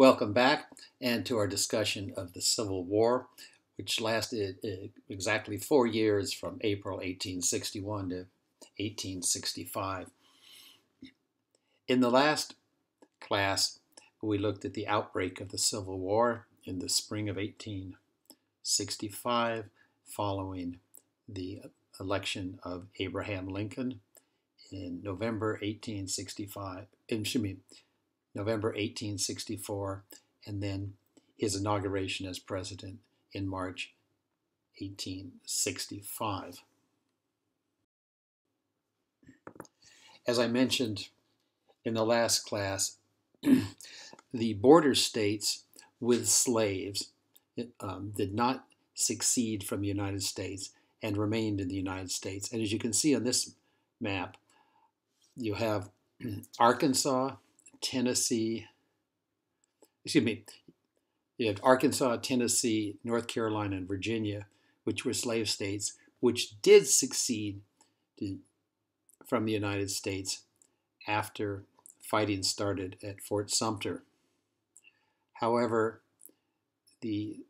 Welcome back and to our discussion of the Civil War, which lasted exactly 4 years from April 1861 to 1865. In the last class, we looked at the outbreak of the Civil War in the spring of 1865 following the election of Abraham Lincoln in November 1864, and then his inauguration as president in March 1865. As I mentioned in the last class, the border states with slaves did not secede from the United States and remained in the United States. And as you can see on this map, you have Arkansas, Tennessee, you have Arkansas, Tennessee, North Carolina, and Virginia, which were slave states, which did secede from the United States after fighting started at Fort Sumter. However, the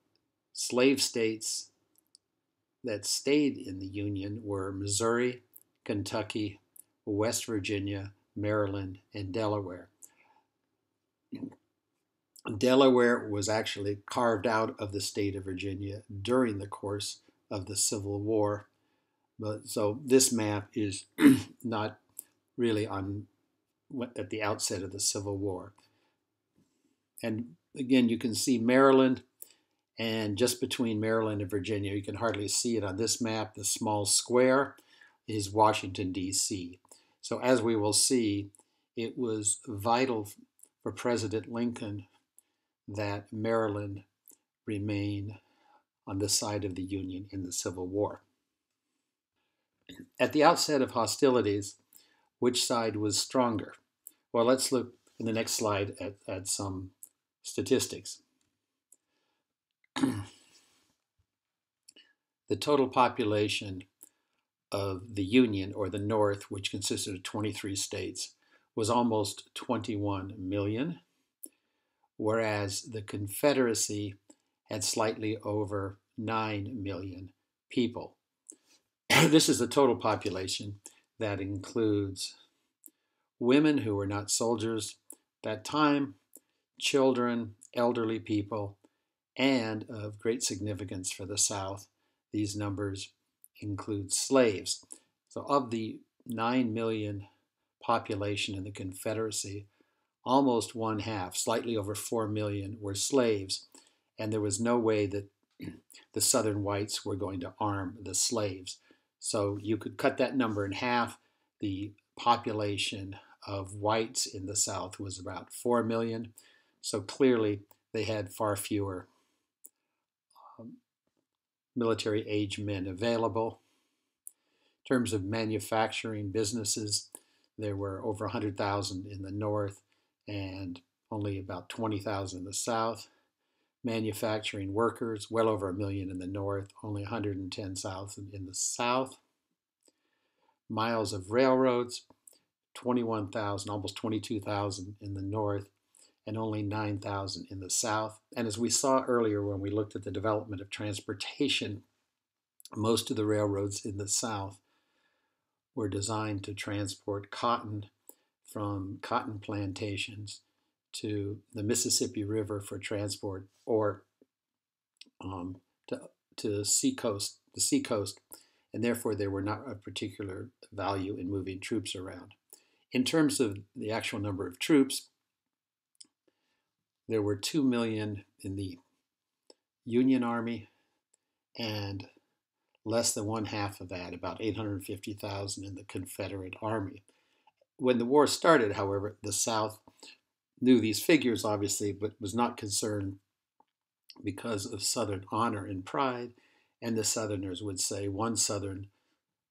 slave states that stayed in the Union were Missouri, Kentucky, West Virginia, Maryland, and Delaware. Delaware was actually carved out of the state of Virginia during the course of the Civil War. So this map is not really at the outset of the Civil War. And again, you can see Maryland, and just between Maryland and Virginia, you can hardly see it on this map, the small square is Washington, D.C. So as we will see, it was vital for President Lincoln that Maryland remain on the side of the Union in the Civil War. At the outset of hostilities, which side was stronger? Well, let's look in the next slide at some statistics. The total population of the Union, or the North, which consisted of 23 states, was almost 21 million, whereas the Confederacy had slightly over 9 million people. This is the total population that includes women who were not soldiers at that time, children, elderly people, and of great significance for the South, these numbers include slaves. So of the 9 million population in the Confederacy, almost one half, slightly over 4 million, were slaves, and there was no way that the Southern whites were going to arm the slaves. So you could cut that number in half. The population of whites in the South was about 4 million. So clearly they had far fewer military-age men available. In terms of manufacturing businesses, there were over 100,000 in the North and only about 20,000 in the South. Manufacturing workers, well over 1 million in the North, only 110,000 in the South. Miles of railroads, 21,000, almost 22,000 in the North, and only 9,000 in the South. And as we saw earlier when we looked at the development of transportation, most of the railroads in the South were designed to transport cotton from cotton plantations to the Mississippi River for transport, or to the seacoast, and therefore they were not of particular value in moving troops around. In terms of the actual number of troops, there were 2 million in the Union Army, and less than one half of that, about 850,000 in the Confederate Army. When the war started, however, the South knew these figures, obviously, but was not concerned because of Southern honor and pride, and the Southerners would say one Southern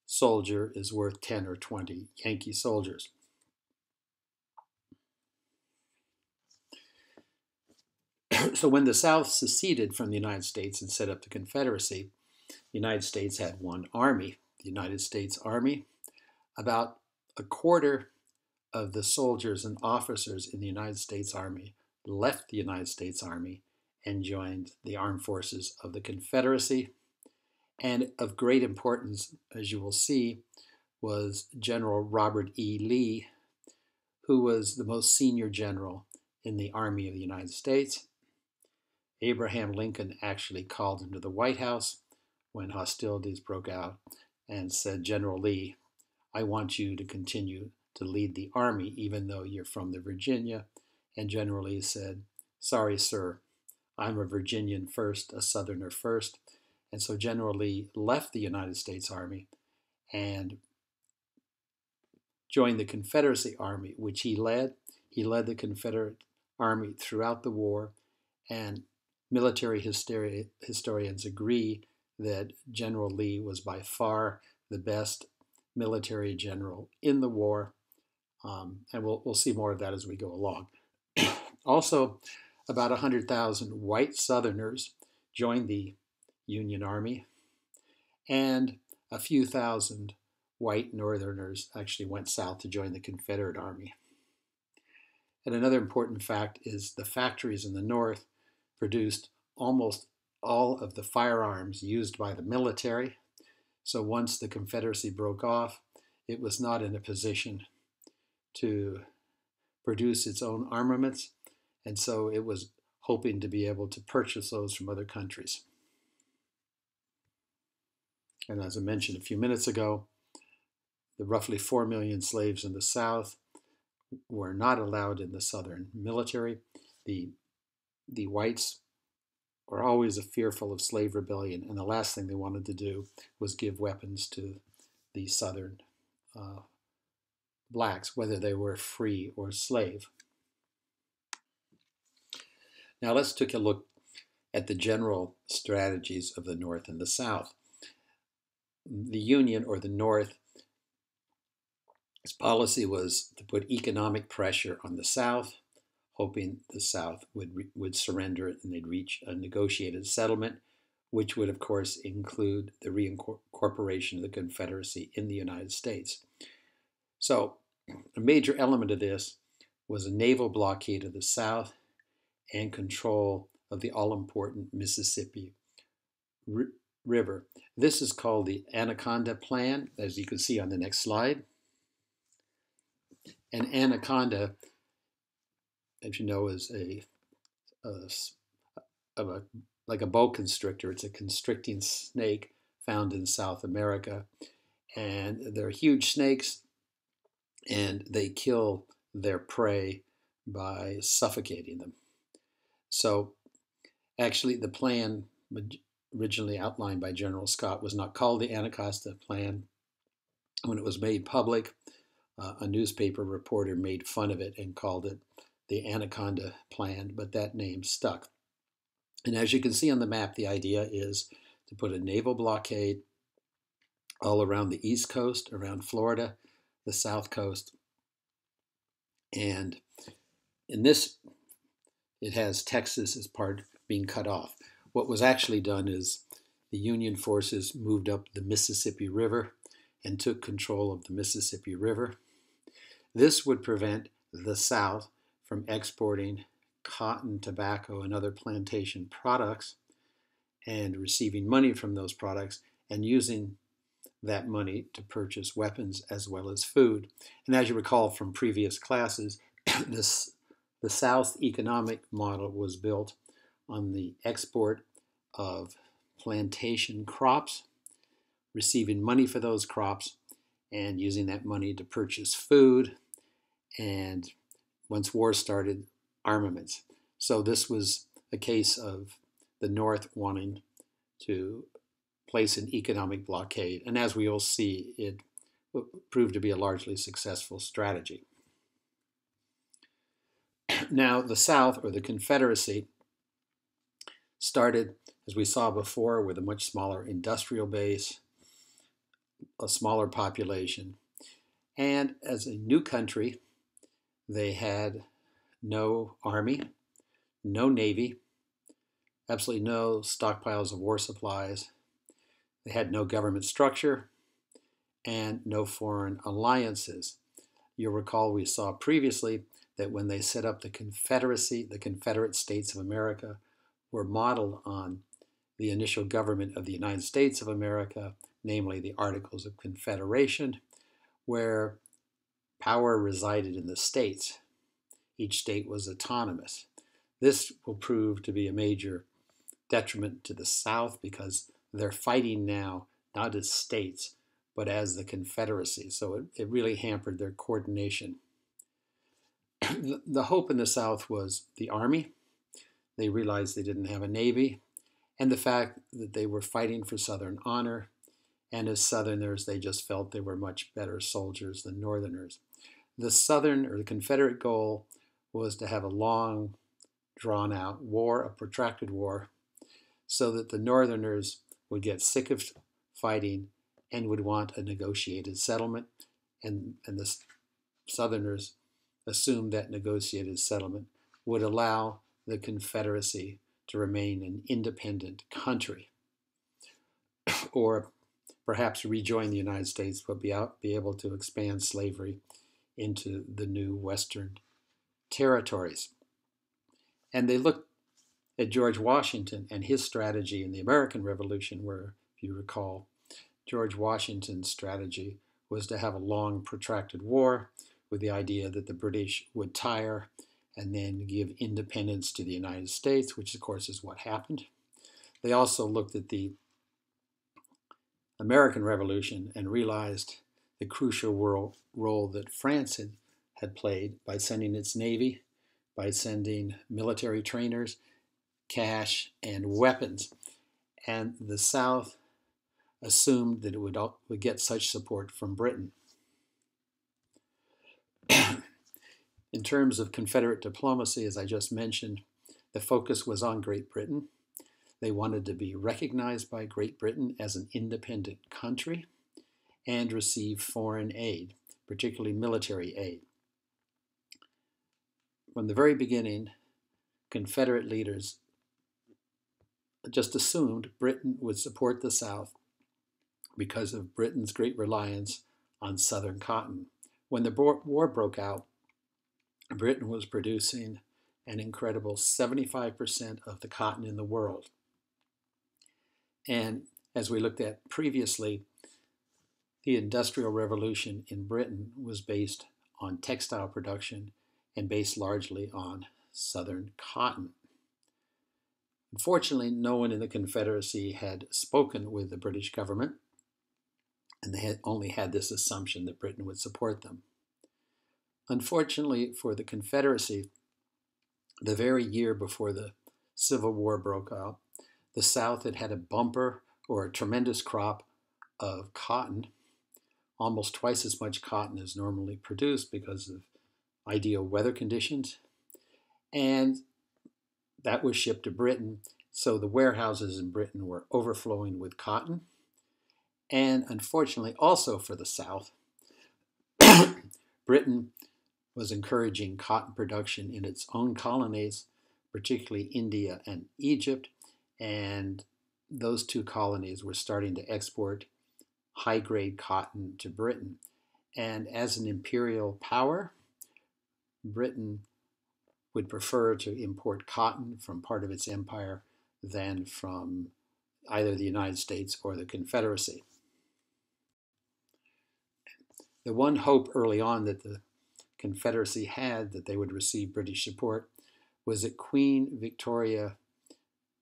soldier is worth 10 or 20 Yankee soldiers. So when the South seceded from the United States and set up the Confederacy, the United States had one army, the United States Army. About a quarter of the soldiers and officers in the United States Army left the United States Army and joined the armed forces of the Confederacy. And of great importance, as you will see, was General Robert E. Lee, who was the most senior general in the Army of the United States. Abraham Lincoln actually called him to the White House when hostilities broke out and said, "General Lee, I want you to continue to lead the Army even though you're from the Virginia." And General Lee said, "Sorry, sir, I'm a Virginian first, a Southerner first." And so General Lee left the United States Army and joined the Confederacy Army, which he led. He led the Confederate Army throughout the war, and military historians agree that General Lee was by far the best military general in the war, and we'll see more of that as we go along. Also, about 100,000 white Southerners joined the Union Army, and a few thousand white Northerners actually went south to join the Confederate Army. And another important fact is the factories in the North produced almost all of the firearms used by the military. So once the Confederacy broke off, it was not in a position to produce its own armaments, and so it was hoping to be able to purchase those from other countries. And as I mentioned a few minutes ago, the roughly 4 million slaves in the South were not allowed in the Southern military. The whites were always fearful of slave rebellion, and the last thing they wanted to do was give weapons to the Southern blacks, whether they were free or slave. Now let's take a look at the general strategies of the North and the South. The Union, or the North, its policy was to put economic pressure on the South, hoping the South would surrender and they'd reach a negotiated settlement, which would, of course, include the reincorporation of the Confederacy in the United States. So a major element of this was a naval blockade of the South and control of the all-important Mississippi River. This is called the Anaconda Plan, as you can see on the next slide. And Anaconda, as you know, is like a boa constrictor. It's a constricting snake found in South America. And they're huge snakes, and they kill their prey by suffocating them. So actually the plan originally outlined by General Scott was not called the Anaconda Plan. When it was made public, a newspaper reporter made fun of it and called it the Anaconda Plan, but that name stuck. And as you can see on the map, the idea is to put a naval blockade all around the East Coast, around Florida, the South Coast. And in this, it has Texas as part being cut off. What was actually done is the Union forces moved up the Mississippi River and took control of the Mississippi River. This would prevent the South from exporting cotton, tobacco, and other plantation products and receiving money from those products and using that money to purchase weapons as well as food. And as you recall from previous classes, the South economic model was built on the export of plantation crops, receiving money for those crops, and using that money to purchase food, and once war started, armaments. So this was a case of the North wanting to place an economic blockade, and as we will see, it proved to be a largely successful strategy. Now, the South, or the Confederacy, started, as we saw before, with a much smaller industrial base, a smaller population, and as a new country, they had no army, no navy, absolutely no stockpiles of war supplies. They had no government structure and no foreign alliances. You'll recall we saw previously that when they set up the Confederacy, the Confederate States of America were modeled on the initial government of the United States of America, namely the Articles of Confederation, where power resided in the states. Each state was autonomous. This will prove to be a major detriment to the South because they're fighting now not as states, but as the Confederacy. So it really hampered their coordination. The hope in the South was the Army. They realized they didn't have a Navy, and the fact that they were fighting for Southern honor. And as Southerners, they just felt they were much better soldiers than Northerners. The Southern or the Confederate goal was to have a long, drawn-out war, a protracted war, so that the Northerners would get sick of fighting and would want a negotiated settlement, and the Southerners assumed that negotiated settlement would allow the Confederacy to remain an independent country, or perhaps rejoin the United States, but be able to expand slavery into the new Western territories. And they looked at George Washington and his strategy in the American Revolution, where, if you recall, George Washington's strategy was to have a long, protracted war with the idea that the British would tire and then give independence to the United States, which, of course, is what happened. They also looked at the American Revolution and realized the crucial role that France had played by sending its navy, by sending military trainers, cash, and weapons. And the South assumed that it would get such support from Britain. In terms of Confederate diplomacy, as I just mentioned, the focus was on Great Britain. They wanted to be recognized by Great Britain as an independent country and receive foreign aid, particularly military aid. From the very beginning, Confederate leaders just assumed Britain would support the South because of Britain's great reliance on Southern cotton. When the war broke out, Britain was producing an incredible 75% of the cotton in the world. And as we looked at previously, the Industrial Revolution in Britain was based on textile production and based largely on Southern cotton. Unfortunately, no one in the Confederacy had spoken with the British government, and they had only had this assumption that Britain would support them. Unfortunately for the Confederacy, the very year before the Civil War broke out, the South had had a bumper or a tremendous crop of cotton, almost twice as much cotton as normally produced because of ideal weather conditions. And that was shipped to Britain, so the warehouses in Britain were overflowing with cotton. And unfortunately, also for the South, Britain was encouraging cotton production in its own colonies, particularly India and Egypt, and those two colonies were starting to export high-grade cotton to Britain. And as an imperial power, Britain would prefer to import cotton from part of its empire than from either the United States or the Confederacy. The one hope early on that the Confederacy had that they would receive British support was that Queen Victoria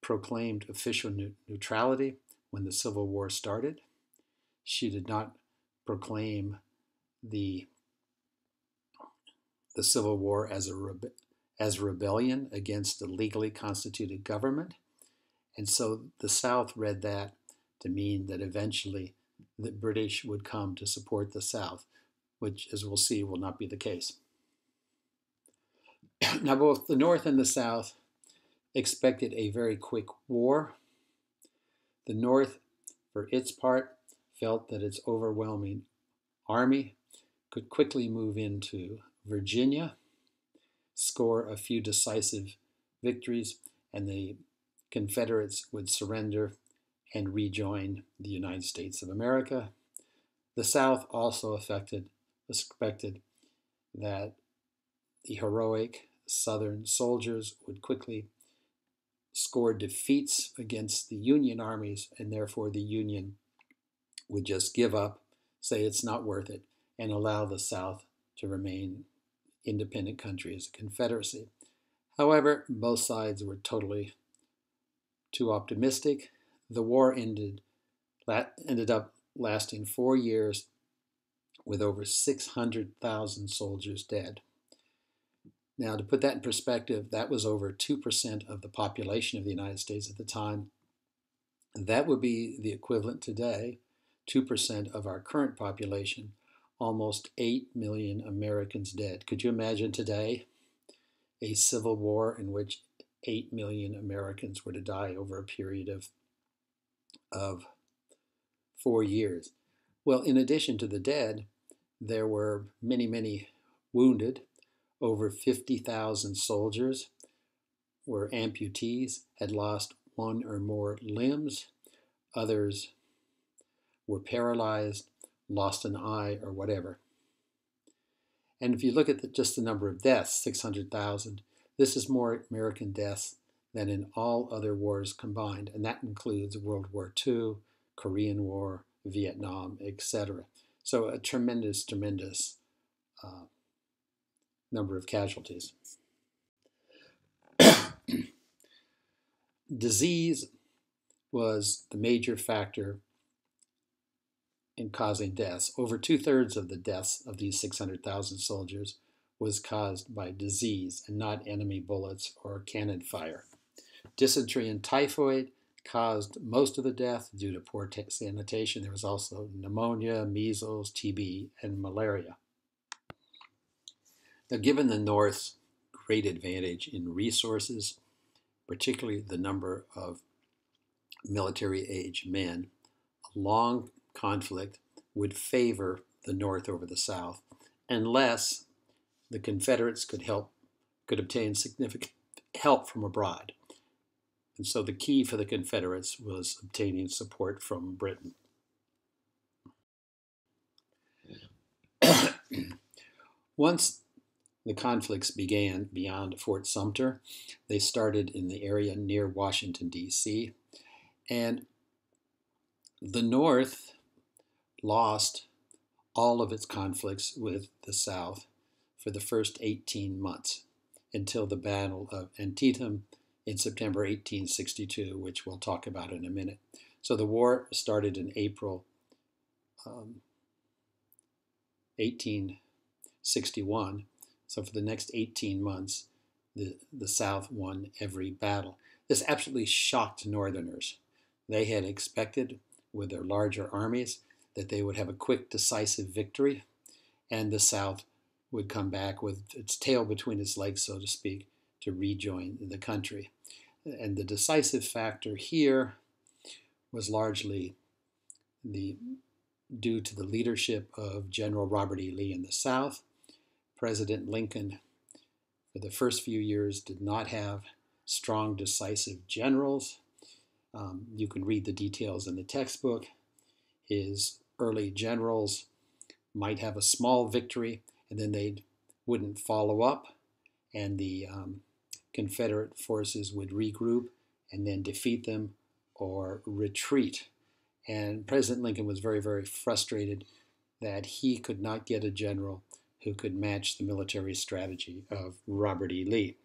proclaimed official neutrality when the Civil War started. She did not proclaim the Civil War as a rebellion against a legally constituted government. And so the South read that to mean that eventually the British would come to support the South, which, as we'll see, will not be the case. Now, both the North and the South expected a very quick war. The North, for its part, felt that its overwhelming army could quickly move into Virginia, score a few decisive victories, and the Confederates would surrender and rejoin the United States of America. The South also expected that the heroic Southern soldiers would quickly score defeats against the Union armies, and therefore the Union would just give up, say it's not worth it, and allow the South to remain independent country as a confederacy. However, both sides were totally too optimistic. The war ended up lasting 4 years with over 600,000 soldiers dead. Now, to put that in perspective, that was over 2% of the population of the United States at the time. And that would be the equivalent today, 2% of our current population, almost 8 million Americans dead. Could you imagine today a civil war in which 8 million Americans were to die over a period of 4 years? Well, in addition to the dead, there were many, many wounded. Over 50,000 soldiers were amputees, had lost one or more limbs. Others were paralyzed, lost an eye, or whatever. And if you look at just the number of deaths, 600,000, this is more American deaths than in all other wars combined. And that includes World War II, Korean War, Vietnam, etc. So a tremendous, tremendous number of casualties. Disease was the major factor in causing deaths. Over 2/3 of the deaths of these 600,000 soldiers was caused by disease and not enemy bullets or cannon fire. Dysentery and typhoid caused most of the death due to poor sanitation. There was also pneumonia, measles, TB, and malaria. Now, given the North's great advantage in resources, particularly the number of military-age men, a long conflict would favor the North over the South, unless the Confederates could obtain significant help from abroad. And so the key for the Confederates was obtaining support from Britain. Once the conflicts began beyond Fort Sumter, they started in the area near Washington, D.C., and the North lost all of its conflicts with the South for the first 18 months until the Battle of Antietam in September 1862, which we'll talk about in a minute. So the war started in April 1861. So for the next 18 months, the South won every battle. This absolutely shocked Northerners. They had expected, with their larger armies, that they would have a quick, decisive victory, and the South would come back with its tail between its legs, so to speak, to rejoin the country. And the decisive factor here was largely due to the leadership of General Robert E. Lee in the South. President Lincoln, for the first few years, did not have strong, decisive generals. You can read the details in the textbook. His early generals might have a small victory, and then they wouldn't follow up, and the Confederate forces would regroup and then defeat them or retreat. And President Lincoln was very, very frustrated that he could not get a general who could match the military strategy of Robert E. Lee.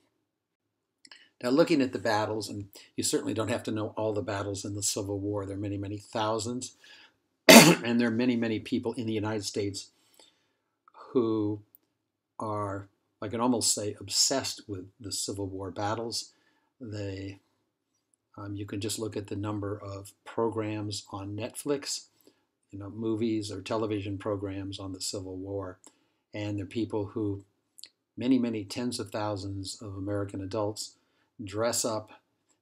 Now, looking at the battles, and you certainly don't have to know all the battles in the Civil War. There are many, many thousands, and there are many, many people in the United States who are, I can almost say, obsessed with the Civil War battles. You can just look at the number of programs on Netflix, movies or television programs on the Civil War. And there are people who, many, many tens of thousands of American adults, dress up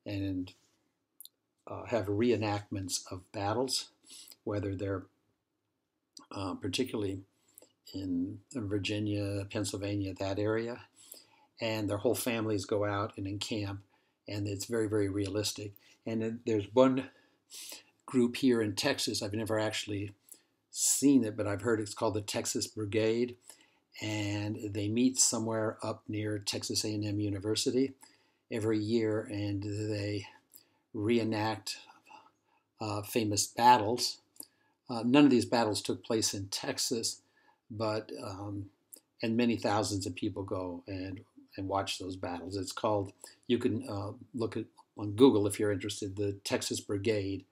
and have reenactments of battles, whether they're particularly in Virginia, Pennsylvania, that area, and their whole families go out and encamp, and it's very, very realistic. And there's one group here in Texas, I've never actually seen it, but I've heard it's called the Texas Brigade, and they meet somewhere up near Texas A&M University every year, and they reenact famous battles. None of these battles took place in Texas, but and many thousands of people go and watch those battles. It's called, you can look at on Google if you're interested, the Texas Brigade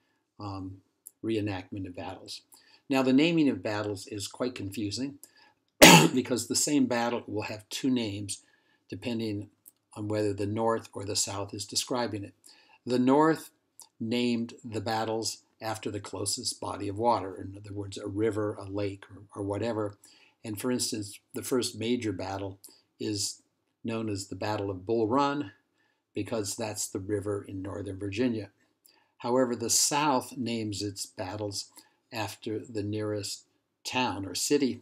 reenactment of battles. Now, the naming of battles is quite confusing because the same battle will have two names depending on whether the North or the South is describing it. The North named the battles after the closest body of water, in other words, a river, a lake, or whatever. And for instance, the first major battle is known as the Battle of Bull Run because that's the river in Northern Virginia. However, the South names its battles after the nearest town or city.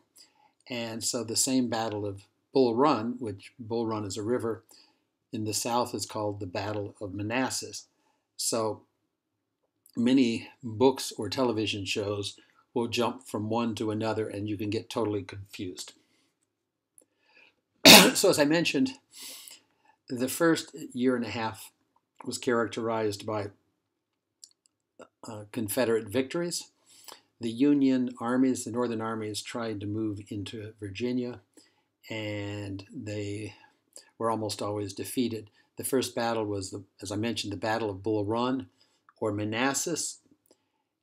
And so the same Battle of Bull Run, which Bull Run is a river, in the South is called the Battle of Manassas. So many books or television shows will jump from one to another and you can get totally confused. So as I mentioned, the first year and a half was characterized by Confederate victories. The Union armies, the Northern armies, tried to move into Virginia, and they were almost always defeated. The first battle was, as I mentioned, the Battle of Bull Run, or Manassas,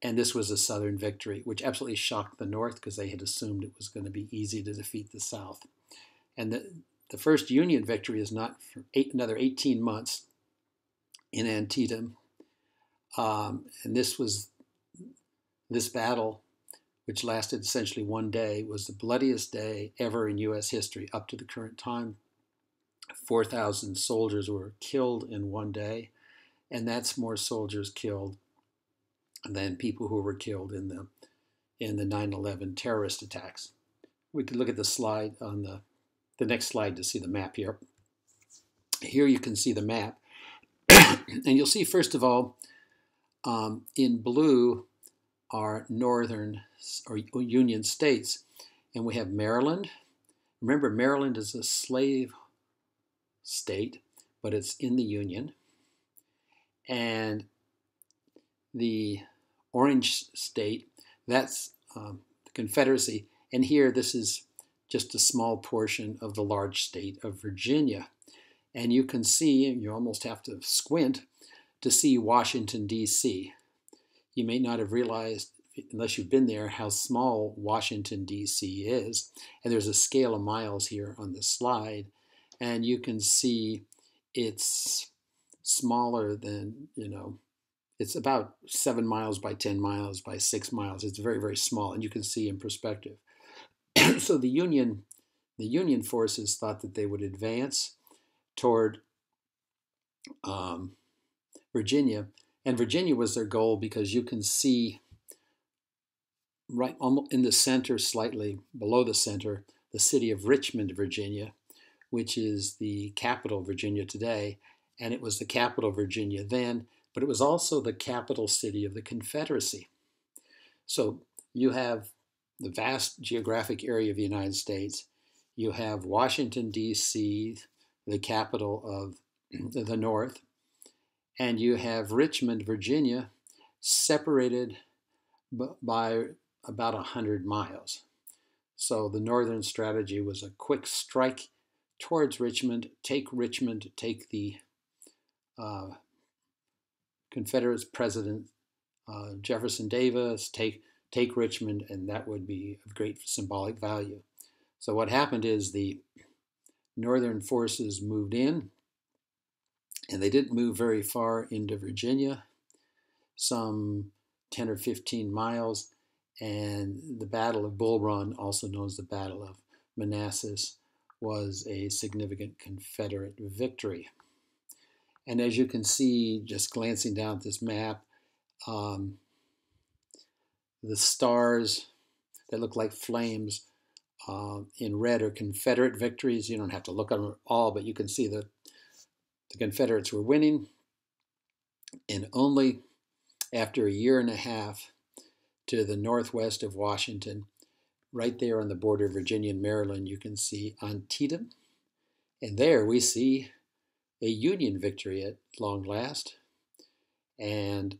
and this was a Southern victory, which absolutely shocked the North because they had assumed it was going to be easy to defeat the South. And the first Union victory is not for another 18 months in Antietam. And this battle, which lasted essentially one day, was the bloodiest day ever in U.S. history up to the current time. 4,000 soldiers were killed in one day, and that's more soldiers killed than people who were killed in the 9/11 terrorist attacks. We could look at the slide on the next slide to see the map here. Here you can see the map, and you'll see, first of all, in blue are northern or Union states, and we have Maryland. Remember, Maryland is a slave state, but it's in the Union. And the orange state, that's the Confederacy. And here, this is just a small portion of the large state of Virginia. And you can see, and you almost have to squint to see Washington, D.C. You may not have realized, unless you've been there, how small Washington, D.C. is. And there's a scale of miles here on the slide. And you can see it's smaller than, it's about 7 miles by 10 miles by 6 miles. It's very, very small, and you can see in perspective. So the Union forces thought that they would advance toward Virginia, and Virginia was their goal because you can see right almost in the center, slightly below the center, the city of Richmond, Virginia, which is the capital of Virginia today, and it was the capital of Virginia then, but it was also the capital city of the Confederacy. So you have the vast geographic area of the United States. You have Washington, D.C., the capital of the North, and you have Richmond, Virginia, separated by about 100 miles. So the Northern strategy was a quick strike towards Richmond, take the Confederate President Jefferson Davis, take Richmond, and that would be of great symbolic value. So what happened is the Northern forces moved in, and they didn't move very far into Virginia, some 10 or 15 miles, and the Battle of Bull Run, also known as the Battle of Manassas, was a significant Confederate victory. And as you can see, just glancing down at this map, the stars that look like flames in red are Confederate victories. You don't have to look at them all, but you can see that the Confederates were winning. And only after a year and a half to the northwest of Washington, right there on the border of Virginia and Maryland, you can see Antietam. And there we see a Union victory at long last. And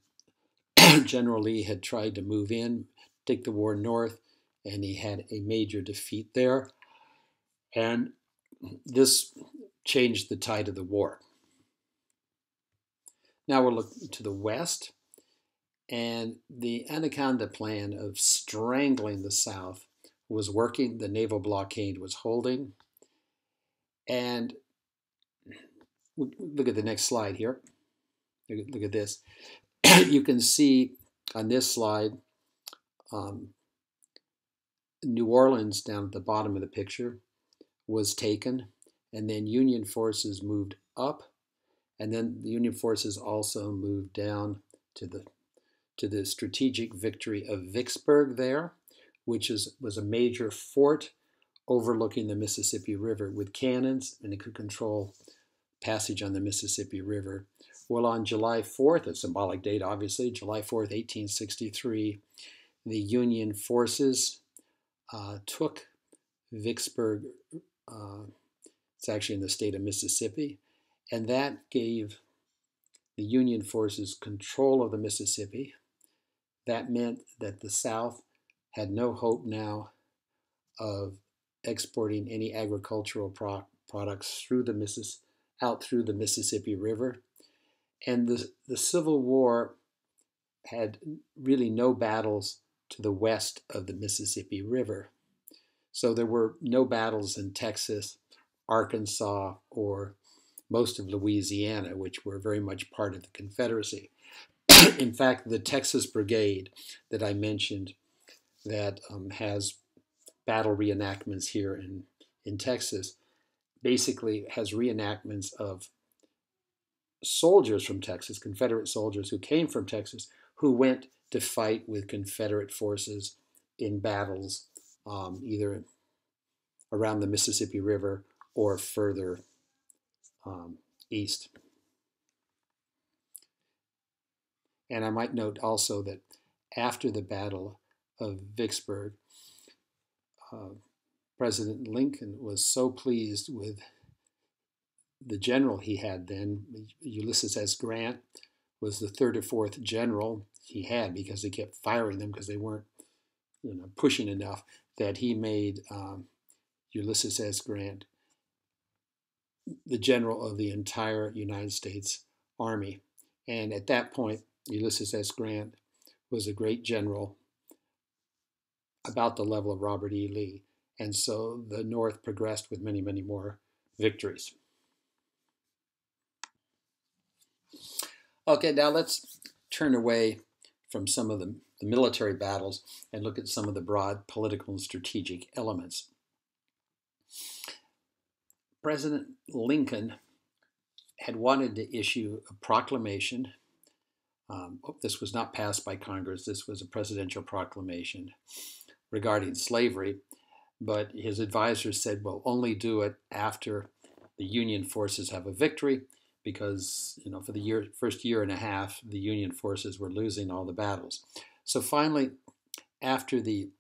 General Lee had tried to move in, take the war north, and he had a major defeat there. And this changed the tide of the war. Now we're looking to the west, and the Anaconda Plan of strangling the South was working. The naval blockade was holding. And look at the next slide here. Look at this. You can see on this slide New Orleans down at the bottom of the picture was taken, and then Union forces moved up, and then the Union forces also moved down to the strategic victory of Vicksburg there, which was a major fort overlooking the Mississippi River with cannons, and it could control passage on the Mississippi River. Well, on July 4th, a symbolic date obviously, July 4th, 1863, the Union forces took Vicksburg. It's actually in the state of Mississippi, and that gave the Union forces control of the Mississippi. That meant that the South had no hope now of exporting any agricultural products out through the Mississippi River. And the Civil War had really no battles to the west of the Mississippi River. So there were no battles in Texas, Arkansas, or most of Louisiana, which were very much part of the Confederacy. In fact, the Texas Brigade that I mentioned that has battle reenactments here in Texas basically has reenactments of soldiers from Texas, Confederate soldiers who came from Texas, who went to fight with Confederate forces in battles either around the Mississippi River or further east. And I might note also that after the Battle of Vicksburg, President Lincoln was so pleased with the general he had then. Ulysses S. Grant was the third or fourth general he had because they kept firing them because they weren't pushing enough, that he made Ulysses S. Grant the general of the entire United States Army. And at that point, Ulysses S. Grant was a great general about the level of Robert E. Lee. And so the North progressed with many, many more victories. Okay, now let's turn away from some of the military battles and look at some of the broad political and strategic elements. President Lincoln had wanted to issue a proclamation. This was not passed by Congress. This was a presidential proclamation regarding slavery. But his advisors said, well, only do it after the Union forces have a victory, because for the first year and a half, the Union forces were losing all the battles. So finally, after the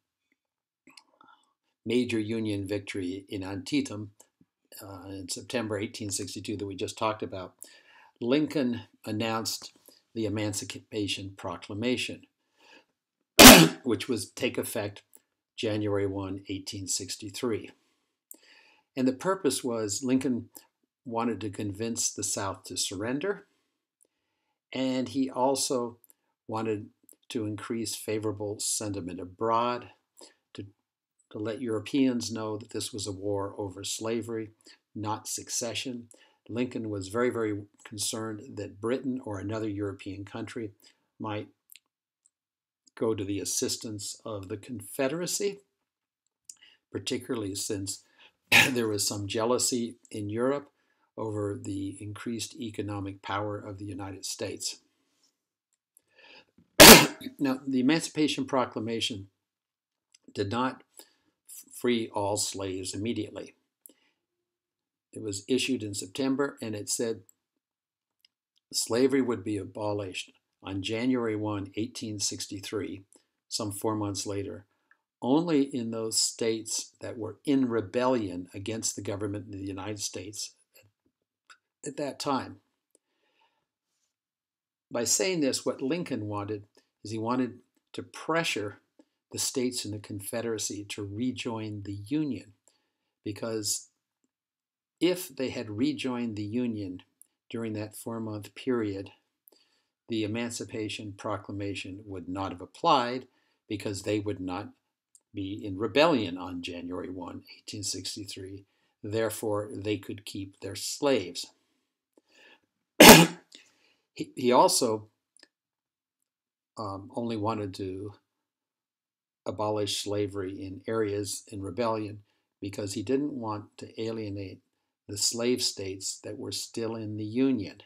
major Union victory in Antietam in September 1862 that we just talked about, Lincoln announced the Emancipation Proclamation, which was take effect January 1, 1863. And the purpose was Lincoln wanted to convince the South to surrender, and he also wanted to increase favorable sentiment abroad, to let Europeans know that this was a war over slavery, not succession. Lincoln was very, very concerned that Britain or another European country might go to the assistance of the Confederacy, particularly since there was some jealousy in Europe over the increased economic power of the United States. Now, the Emancipation Proclamation did not free all slaves immediately. It was issued in September, and it said slavery would be abolished on January 1, 1863, some 4 months later, only in those states that were in rebellion against the government of the United States at that time. By saying this, what Lincoln wanted is he wanted to pressure the states in the Confederacy to rejoin the Union, because if they had rejoined the Union during that 4-month period, the Emancipation Proclamation would not have applied, because they would not be in rebellion on January 1, 1863. Therefore, they could keep their slaves. He also only wanted to abolish slavery in areas in rebellion because he didn't want to alienate the slave states that were still in the Union.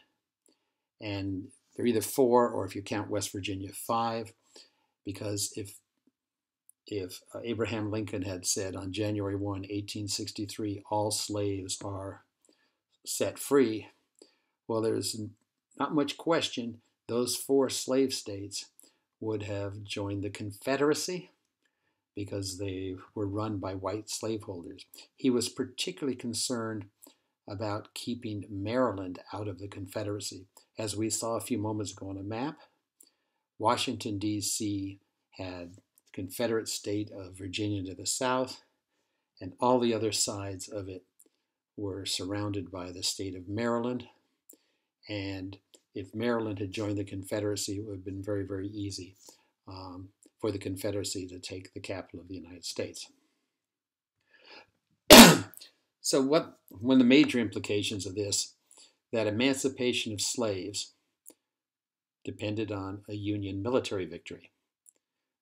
And they're either 4, or if you count West Virginia, 5, because if Abraham Lincoln had said on January 1, 1863, all slaves are set free, well, there's not much question those 4 slave states would have joined the Confederacy because they were run by white slaveholders. He was particularly concerned about keeping Maryland out of the Confederacy. As we saw a few moments ago on a map, Washington, D.C. had the Confederate state of Virginia to the south, and all the other sides of it were surrounded by the state of Maryland. And if Maryland had joined the Confederacy, it would have been very, very easy for the Confederacy to take the capital of the United States. So one of the major implications of this, that emancipation of slaves depended on a Union military victory.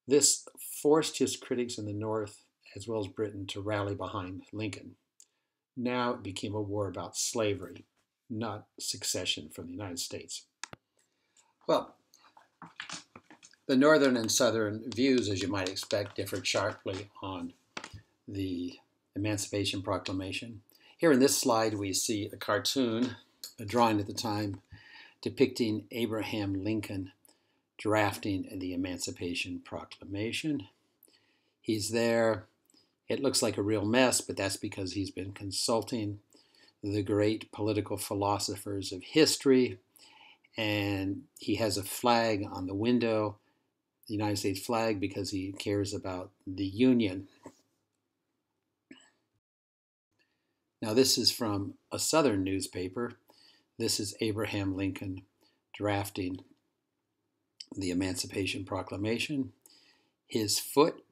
This forced his critics in the North, as well as Britain, to rally behind Lincoln. Now it became a war about slavery, not secession from the United States. Well, the Northern and Southern views, as you might expect, differed sharply on the Emancipation Proclamation. Here in this slide, we see a cartoon, a drawing at the time, depicting Abraham Lincoln drafting the Emancipation Proclamation. He's there. It looks like a real mess, but that's because he's been consulting the great political philosophers of history, and he has a flag on the window, the United States flag, because he cares about the Union. Now, this is from a Southern newspaper. This is Abraham Lincoln drafting the Emancipation Proclamation. His foot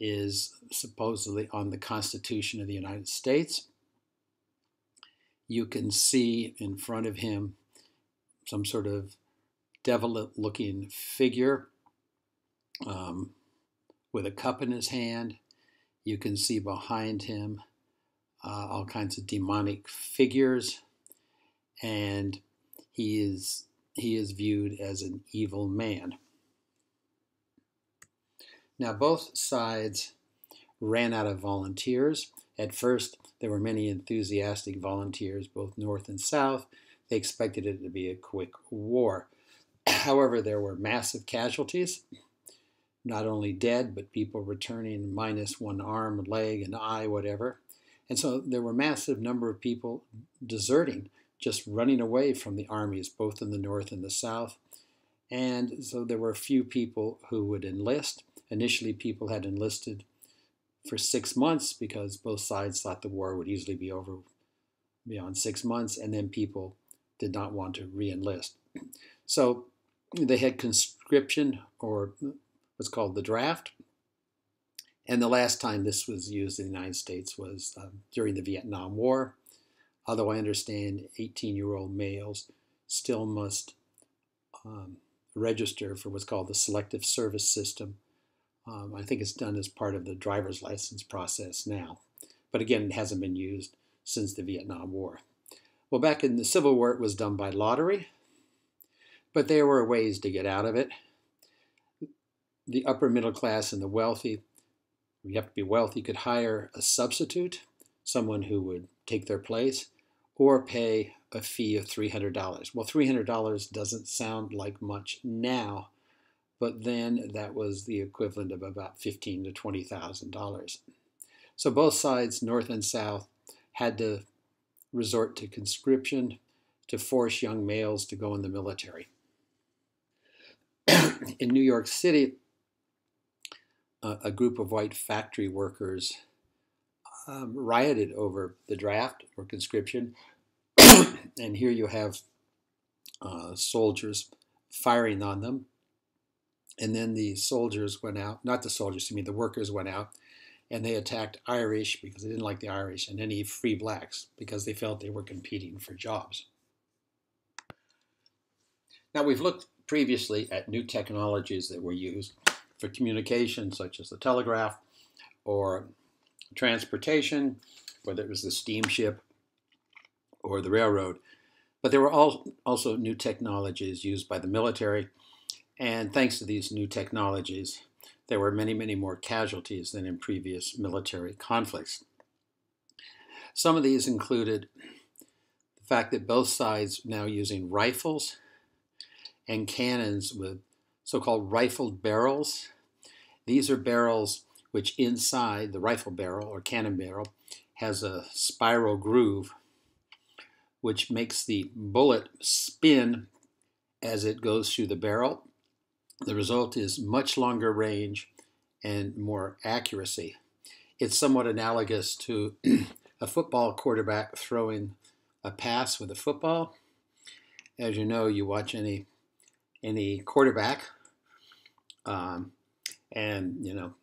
is supposedly on the Constitution of the United States. You can see in front of him some sort of devil-looking figure with a cup in his hand. You can see behind him all kinds of demonic figures, and he is viewed as an evil man. Now, both sides ran out of volunteers. At first, there were many enthusiastic volunteers, both North and South. They expected it to be a quick war. However, there were massive casualties, not only dead, but people returning minus one arm, leg, an eye, whatever. And so there were a massive number of people deserting, just running away from the armies, both in the North and the South. And so there were a few people who would enlist. Initially, people had enlisted for 6 months because both sides thought the war would easily be over beyond 6 months, and then people did not want to re-enlist. So they had conscription, or what's called the draft. And the last time this was used in the United States was during the Vietnam War. Although I understand 18-year-old males still must register for what's called the Selective Service System. I think it's done as part of the driver's license process now. But again, it hasn't been used since the Vietnam War. Well, back in the Civil War, it was done by lottery, but there were ways to get out of it. The upper middle class and the wealthy, you have to be wealthy, could hire a substitute, someone who would take their place, or pay a fee of $300. Well, $300 doesn't sound like much now but then that was the equivalent of about $15,000 to $20,000. So both sides, North and South, had to resort to conscription to force young males to go in the military. In New York City, a group of white factory workers rioted over the draft or conscription. And here you have soldiers firing on them. And then the soldiers went out, not the soldiers, I mean the workers went out, and they attacked Irish because they didn't like the Irish, and any free blacks because they felt they were competing for jobs. Now, we've looked previously at new technologies that were used for communication, such as the telegraph or transportation, whether it was the steamship or the railroad. But there were also new technologies used by the military, and thanks to these new technologies, there were many, many more casualties than in previous military conflicts. Some of these included the fact that both sides now using rifles and cannons with so-called rifled barrels. These are barrels which inside the rifle barrel or cannon barrel has a spiral groove which makes the bullet spin as it goes through the barrel. The result is much longer range and more accuracy. It's somewhat analogous to a football quarterback throwing a pass with a football. As you know, you watch any quarterback, and you know,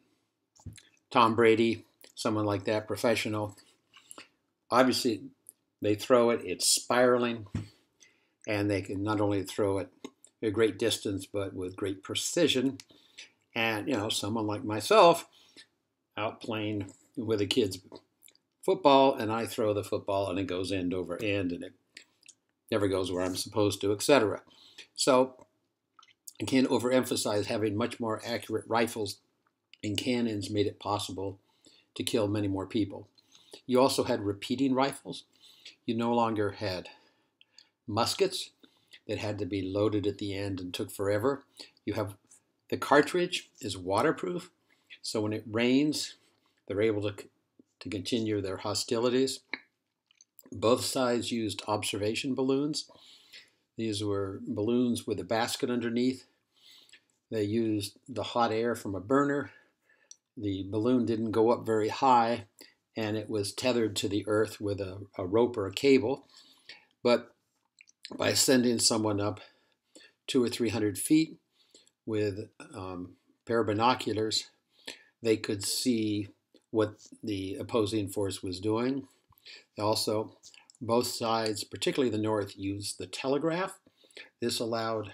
Tom Brady, someone like that, professional. Obviously, they throw it, it's spiraling, and they can not only throw it a great distance, but with great precision. And, you know, someone like myself out playing with the kids football, and I throw the football and it goes end over end and it never goes where I'm supposed to, etc. So I can't overemphasize having much more accurate rifles and cannons made it possible to kill many more people. You also had repeating rifles. You no longer had muskets that had to be loaded at the end and took forever. You have the cartridge is waterproof, so when it rains, they're able to continue their hostilities. Both sides used observation balloons. These were balloons with a basket underneath. They used the hot air from a burner. The balloon didn't go up very high, and it was tethered to the earth with a rope or a cable. But by sending someone up 200 or 300 feet with a pair of binoculars, they could see what the opposing force was doing. Also, both sides, particularly the North, used the telegraph. This allowed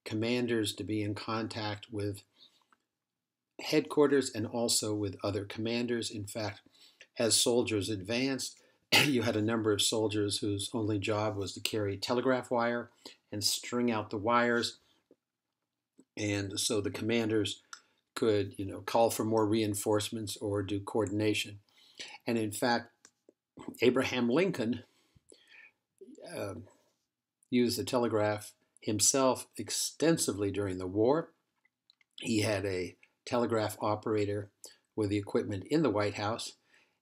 commanders to be in contact with headquarters and also with other commanders. In fact, as soldiers advanced, you had a number of soldiers whose only job was to carry telegraph wire and string out the wires. And so the commanders could, you know, call for more reinforcements or do coordination. And in fact, Abraham Lincoln used the telegraph himself extensively during the war. He had a telegraph operator with the equipment in the White House.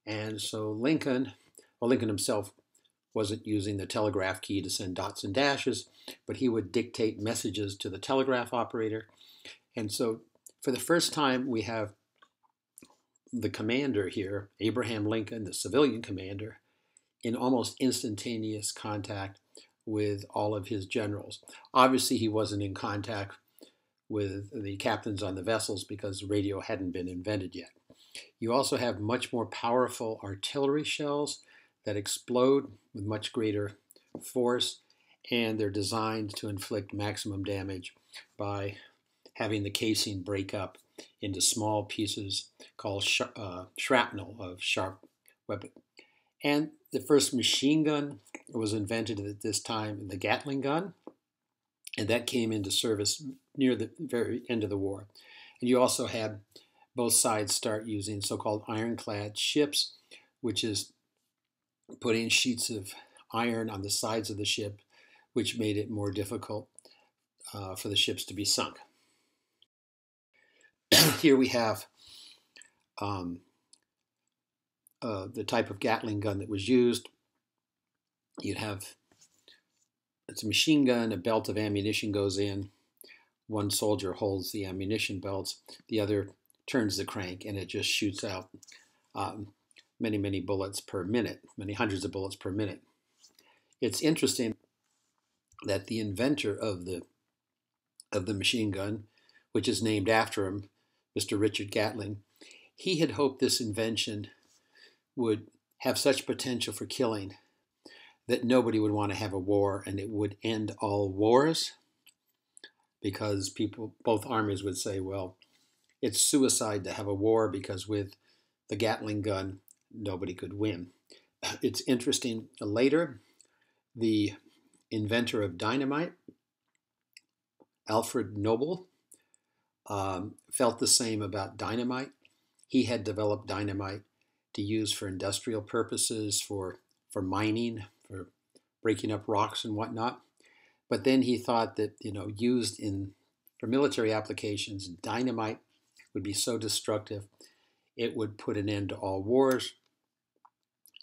And so Lincoln himself wasn't using the telegraph key to send dots and dashes, but he would dictate messages to the telegraph operator. And so for the first time, we have the commander here, Abraham Lincoln, the civilian commander, in almost instantaneous contact with all of his generals. Obviously, he wasn't in contact with the captains on the vessels because radio hadn't been invented yet. You also have much more powerful artillery shells that explode with much greater force, and they're designed to inflict maximum damage by having the casing break up into small pieces called shrapnel of sharp weapon. And the first machine gun was invented at this time, the Gatling gun, and that came into service near the very end of the war. And you also had both sides start using so-called ironclad ships, which is putting sheets of iron on the sides of the ship, which made it more difficult for the ships to be sunk. Here we have um, the type of Gatling gun that was used. You'd have, it's a machine gun, a belt of ammunition goes in. One soldier holds the ammunition belts, the other turns the crank, and it just shoots out many, many bullets per minute, many hundreds of bullets per minute. It's interesting that the inventor of the machine gun, which is named after him, Mr. Richard Gatling, he had hoped this invention would have such potential for killing that nobody would want to have a war, and it would end all wars, because people, both armies would say, well, it's suicide to have a war because with the Gatling gun, nobody could win. It's interesting, later, the inventor of dynamite, Alfred Nobel, felt the same about dynamite. He had developed dynamite to use for industrial purposes, for mining, for breaking up rocks and whatnot. But then he thought that, used for military applications, dynamite would be so destructive, it would put an end to all wars.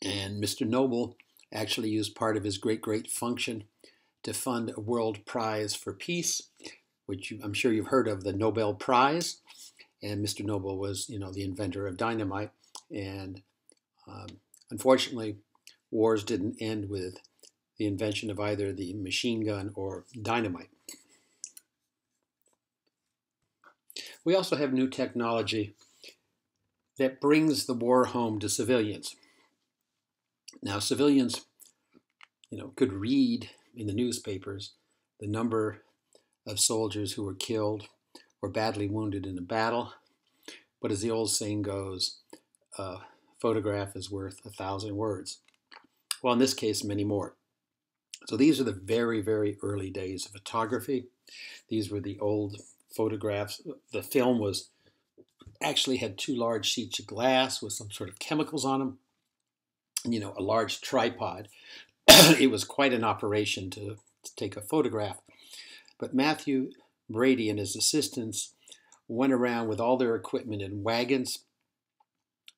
And Mr. Nobel actually used part of his great function to fund a world prize for peace, which I'm sure you've heard of, the Nobel Prize. And Mr. Nobel was, the inventor of dynamite. And unfortunately, wars didn't end with the invention of either the machine gun or dynamite. We also have new technology that brings the war home to civilians. Now, civilians, could read in the newspapers the number of soldiers who were killed or badly wounded in a battle. But as the old saying goes, a photograph is worth 1,000 words. Well, in this case, many more. So these are the very, very early days of photography. These were the old photographs. The film actually had 2 large sheets of glass with some sort of chemicals on them, and, a large tripod. It was quite an operation to take a photograph. But Matthew Brady and his assistants went around with all their equipment in wagons,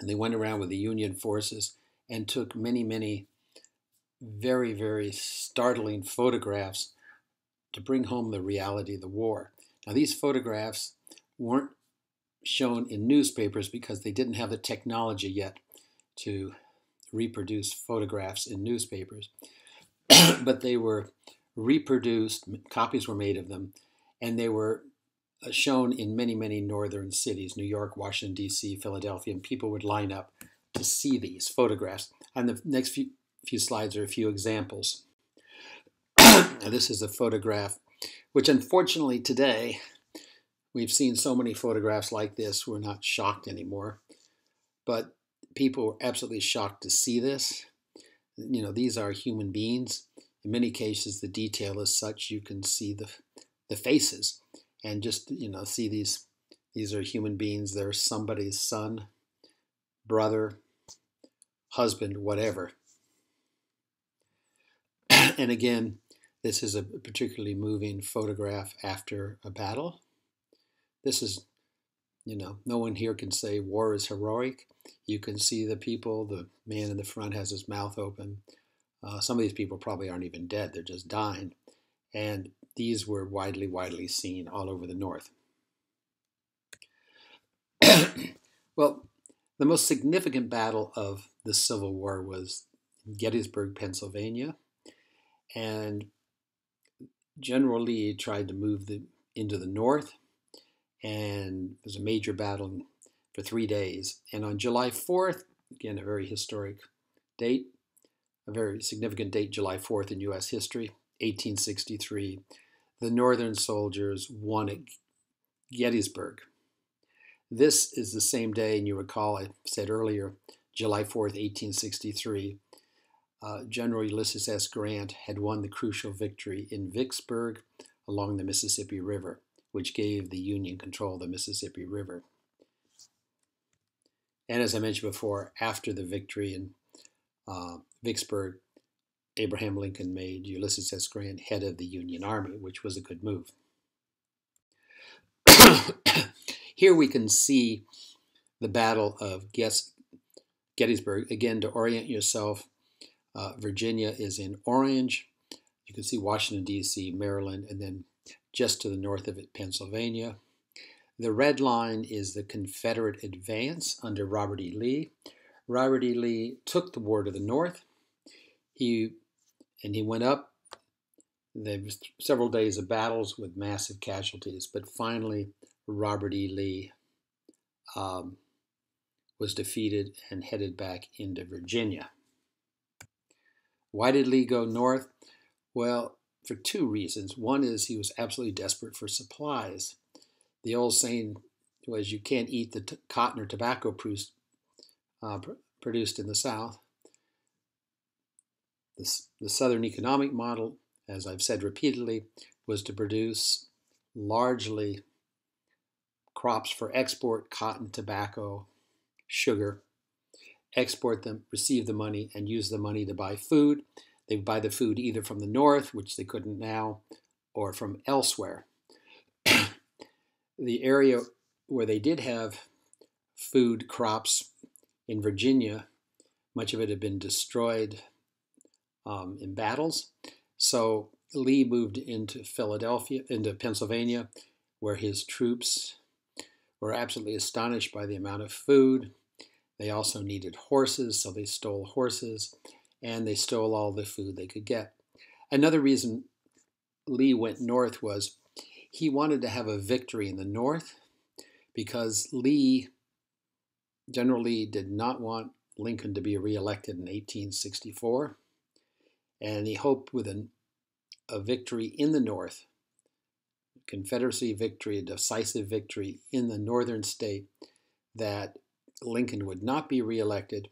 and they went around with the Union forces and took many, many very, very startling photographs to bring home the reality of the war. Now, these photographs weren't shown in newspapers because they didn't have the technology yet to reproduce photographs in newspapers. But they were reproduced, copies were made of them, and they were shown in many, many northern cities, New York, Washington, D.C., Philadelphia, and people would line up to see these photographs. And the next few slides are a few examples. Now, this is a photograph, which unfortunately today, we've seen so many photographs like this, we're not shocked anymore. But people were absolutely shocked to see this. These are human beings. In many cases, the detail is such you can see the faces. And just, see these are human beings. They're somebody's son, brother, husband, whatever. And again, this is a particularly moving photograph after a battle. This is, no one here can say war is heroic. You can see the people, the man in the front has his mouth open. Some of these people probably aren't even dead, they're just dying. And these were widely seen all over the North. Well, the most significant battle of the Civil War was Gettysburg, Pennsylvania. And General Lee tried to move into the North, and it was a major battle for 3 days. And on July 4th, again, a very historic date, a very significant date, July 4th in U.S. history, 1863, the Northern soldiers won at Gettysburg. This is the same day, and you recall I said earlier, July 4th, 1863, General Ulysses S. Grant had won the crucial victory in Vicksburg along the Mississippi River, which gave the Union control of the Mississippi River. And as I mentioned before, after the victory in Vicksburg, Abraham Lincoln made Ulysses S. Grant head of the Union Army, which was a good move. Here we can see the Battle of Gettysburg. Again, to orient yourself, Virginia is in orange. You can see Washington, D.C., Maryland, and then just to the north of it, Pennsylvania. The red line is the Confederate advance under Robert E. Lee. Robert E. Lee took the war to the north. He went up. There was several days of battles with massive casualties, but finally Robert E. Lee was defeated and headed back into Virginia. Why did Lee go north? Well, for two reasons. One is he was absolutely desperate for supplies. The old saying was, you can't eat the cotton or tobacco produced in the South. The Southern economic model, as I've said repeatedly, was to produce largely crops for export: cotton, tobacco, sugar. Export them, receive the money, and use the money to buy food. They would buy the food either from the north, which they couldn't now, or from elsewhere. The area where they did have food crops in Virginia, much of it had been destroyed in battles. So Lee moved into Pennsylvania, where his troops were absolutely astonished by the amount of food. They also needed horses, so they stole horses, and they stole all the food they could get. Another reason Lee went north was he wanted to have a victory in the north, because General Lee did not want Lincoln to be reelected in 1864, and he hoped with a victory in the north, Confederacy victory, a decisive victory in the northern state, that Lincoln would not be reelected,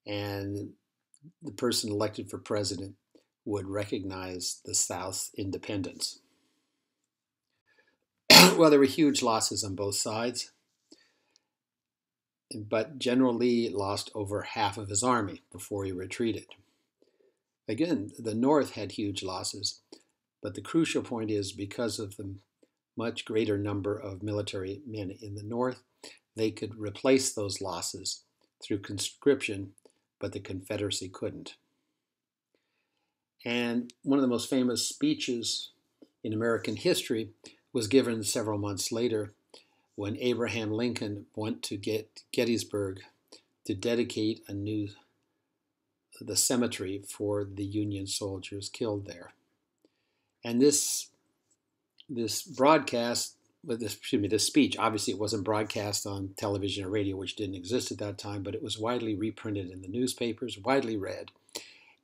and the person elected for president would recognize the South's independence. Well, there were huge losses on both sides, but General Lee lost over half of his army before he retreated. Again, the North had huge losses, but the crucial point is, because of the much greater number of military men in the North, they could replace those losses through conscription, but the Confederacy couldn't. And one of the most famous speeches in American history was given several months later when Abraham Lincoln went to Gettysburg to dedicate the cemetery for the Union soldiers killed there. And this speech, obviously it wasn't broadcast on television or radio, which didn't exist at that time, but it was widely reprinted in the newspapers, widely read,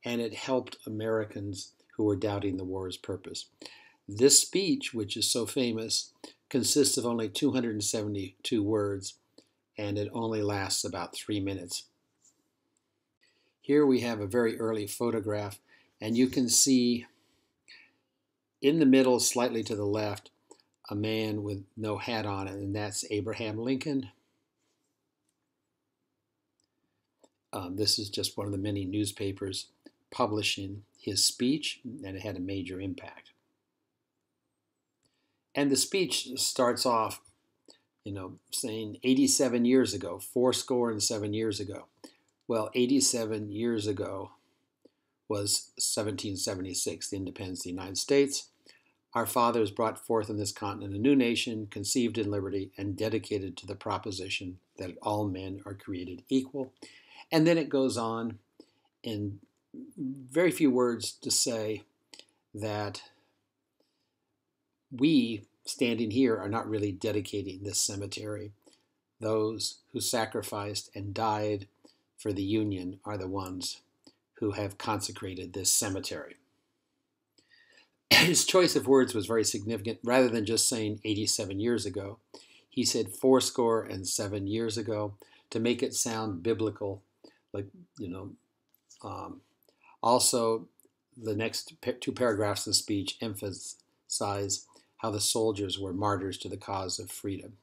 and it helped Americans who were doubting the war's purpose. This speech, which is so famous, consists of only 272 words, and it only lasts about 3 minutes. Here we have a very early photograph, and you can see in the middle, slightly to the left, a man with no hat on it, and that's Abraham Lincoln. This is just one of the many newspapers publishing his speech, and it had a major impact. And the speech starts off, saying 87 years ago, 87 years ago. Well, 87 years ago was 1776, the independence of the United States. Our fathers brought forth on this continent a new nation, conceived in liberty and dedicated to the proposition that all men are created equal. And then it goes on in very few words to say that we, standing here, are not really dedicating this cemetery. Those who sacrificed and died for the Union are the ones who have consecrated this cemetery. His choice of words was very significant. Rather than just saying 87 years ago, he said 87 years ago to make it sound biblical. Also, the next two paragraphs of the speech emphasize how the soldiers were martyrs to the cause of freedom.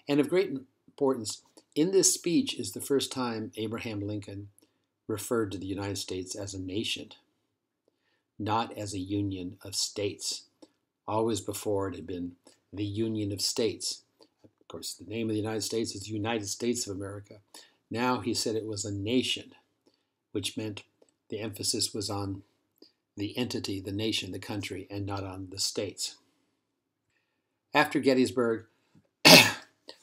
And of great importance, in this speech is the first time Abraham Lincoln referred to the United States as a nation, not as a union of states. Always before it had been the Union of States. Of course, the name of the United States is the United States of America. Now he said it was a nation, which meant the emphasis was on the entity, the nation, the country, and not on the states. After Gettysburg,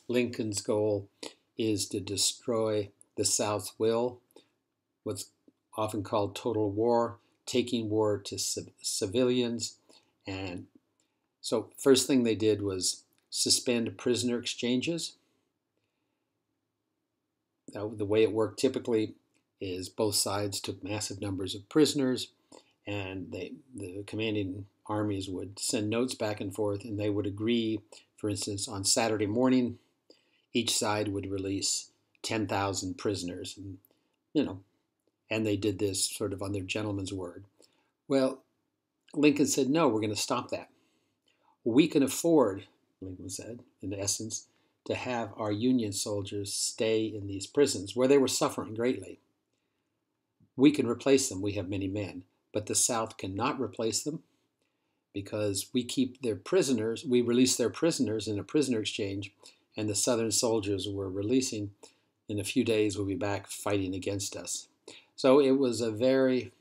Lincoln's goal is to destroy the South's will, what's often called total war, taking war to civilians. And so first thing they did was suspend prisoner exchanges. Now, the way it worked typically is both sides took massive numbers of prisoners, and the commanding armies would send notes back and forth, and they would agree, for instance, on Saturday morning, each side would release 10,000 prisoners, and they did this sort of on their gentleman's word. Well, Lincoln said, no, we're going to stop that. We can afford, Lincoln said, in essence, to have our Union soldiers stay in these prisons where they were suffering greatly. We can replace them. We have many men. But the South cannot replace them because we keep their prisoners. We release their prisoners in a prisoner exchange, and the Southern soldiers we're releasing in a few days will be back fighting against us. So it was a very,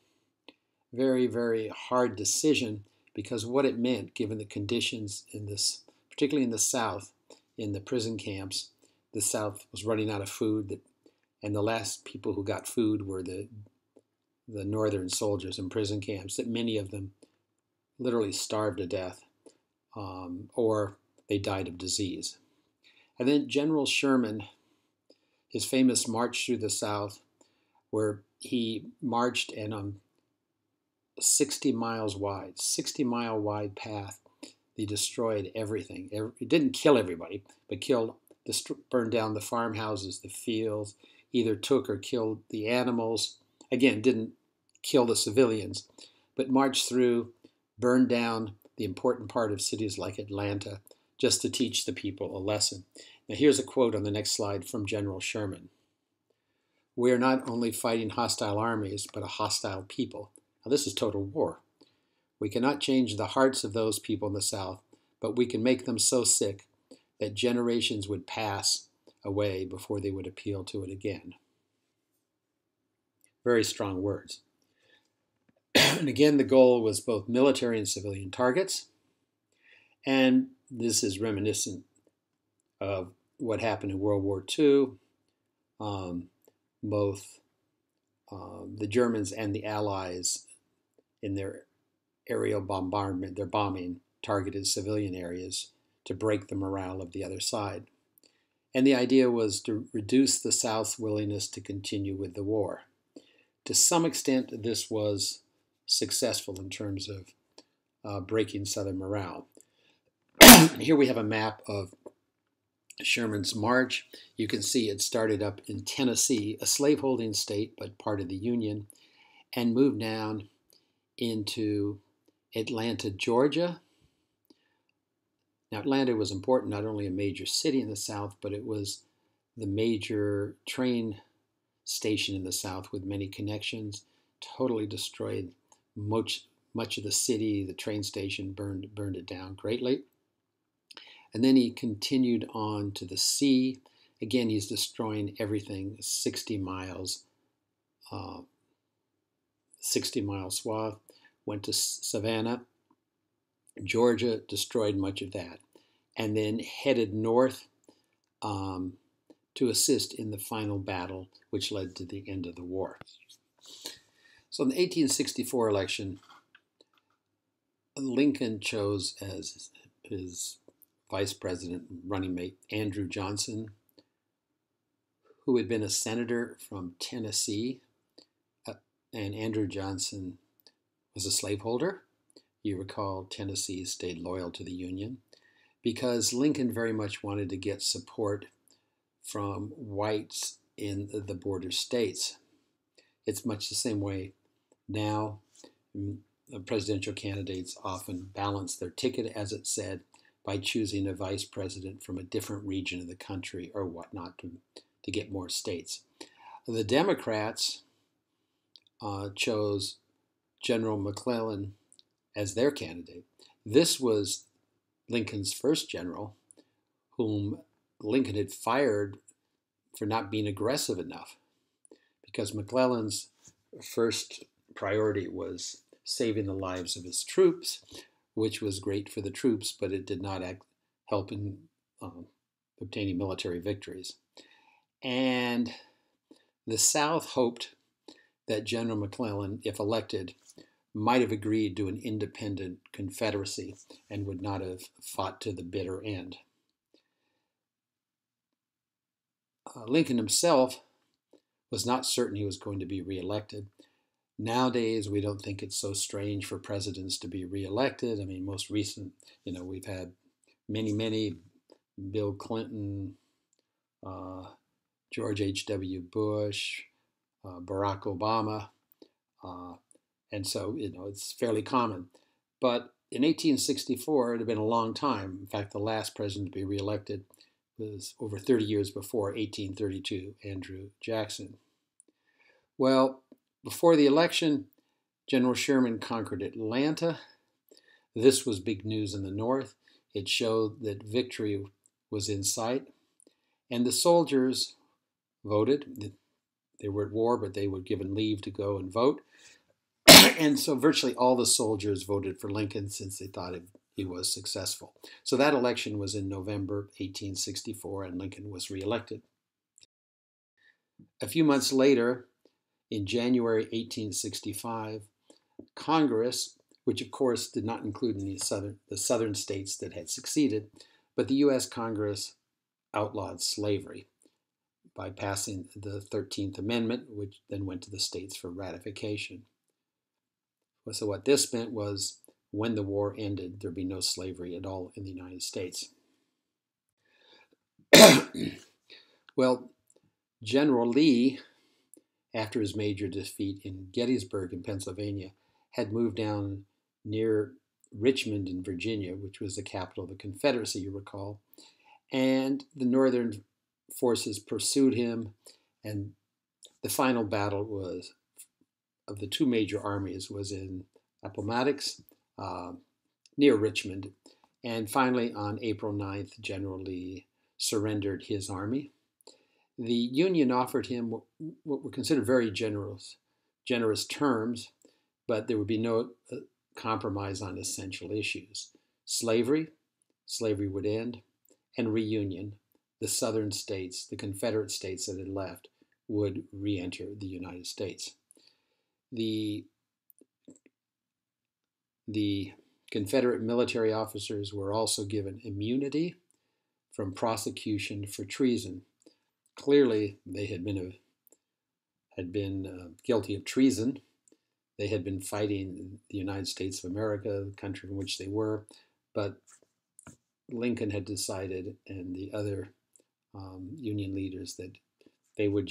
very, very hard decision because what it meant, given the conditions in this, particularly in the South, in the prison camps, the South was running out of food, and the last people who got food were the Northern soldiers in prison camps, that many of them literally starved to death or they died of disease. And then General Sherman, his famous march through the South, where he marched and on 60 miles wide, 60-mile wide path, he destroyed everything. He didn't kill everybody, but burned down the farmhouses, the fields, either took or killed the animals. Again, didn't kill the civilians, but marched through, burned down the important part of cities like Atlanta just to teach the people a lesson. Now here's a quote on the next slide from General Sherman. We are not only fighting hostile armies, but a hostile people. Now this is total war. We cannot change the hearts of those people in the South, but we can make them so sick that generations would pass away before they would appeal to it again. Very strong words. And again, the goal was both military and civilian targets. And this is reminiscent of what happened in World War II. Both the Germans and the Allies in their aerial bombardment, their bombing, targeted civilian areas to break the morale of the other side. And the idea was to reduce the South's willingness to continue with the war. To some extent, this was successful in terms of breaking Southern morale. Here we have a map of Sherman's march. You can see it started up in Tennessee, a slaveholding state, but part of the Union, and moved down into Atlanta, Georgia. Now, Atlanta was important, not only a major city in the South, but it was the major train station in the South with many connections. Totally destroyed much of the city. The train station burned it down greatly. And then he continued on to the sea. Again, he's destroying everything, 60 miles, 60-mile swath. Went to Savannah, Georgia, destroyed much of that, and then headed north to assist in the final battle, which led to the end of the war. So in the 1864 election, Lincoln chose as his vice president running mate Andrew Johnson, who had been a senator from Tennessee, and Andrew Johnson was a slaveholder. You recall Tennessee stayed loyal to the Union because Lincoln very much wanted to get support from whites in the border states. It's much the same way now. Presidential candidates often balance their ticket, as it said, by choosing a vice president from a different region of the country or whatnot to get more states. The Democrats chose General McClellan as their candidate. This was Lincoln's first general, whom Lincoln had fired for not being aggressive enough, because McClellan's first priority was saving the lives of his troops, which was great for the troops, but it did not help in obtaining military victories. And the South hoped that General McClellan, if elected, might have agreed to an independent Confederacy and would not have fought to the bitter end. Lincoln himself was not certain he was going to be reelected. Nowadays, we don't think it's so strange for presidents to be reelected. I mean, most recent, we've had many, Bill Clinton, George H.W. Bush, Barack Obama, and so, it's fairly common. But in 1864, it had been a long time. In fact, the last president to be reelected was over 30 years before, 1832, Andrew Jackson. Well, before the election, General Sherman conquered Atlanta. This was big news in the North. It showed that victory was in sight. And the soldiers voted. They were at war, but they were given leave to go and vote. And so virtually all the soldiers voted for Lincoln since they thought he was successful. So that election was in November 1864, and Lincoln was reelected. A few months later, in January 1865, Congress, which of course did not include the southern states that had succeeded, but the U.S. Congress outlawed slavery by passing the 13th Amendment, which then went to the states for ratification. So what this meant was, when the war ended, there'd be no slavery at all in the United States. Well, General Lee, after his major defeat in Gettysburg in Pennsylvania, had moved down near Richmond in Virginia, which was the capital of the Confederacy, you recall. And the Northern forces pursued him, and the final battle was of the two major armies was in Appomattox, near Richmond. And finally, on April 9th, General Lee surrendered his army. The Union offered him what were considered very generous terms, but there would be no compromise on essential issues. Slavery would end, and reunion. The southern states, the Confederate states that had left, would re-enter the United States. The Confederate military officers were also given immunity from prosecution for treason. Clearly, they had been guilty of treason. They had been fighting the United States of America, the country in which they were, but Lincoln had decided, and the other Union leaders, that they would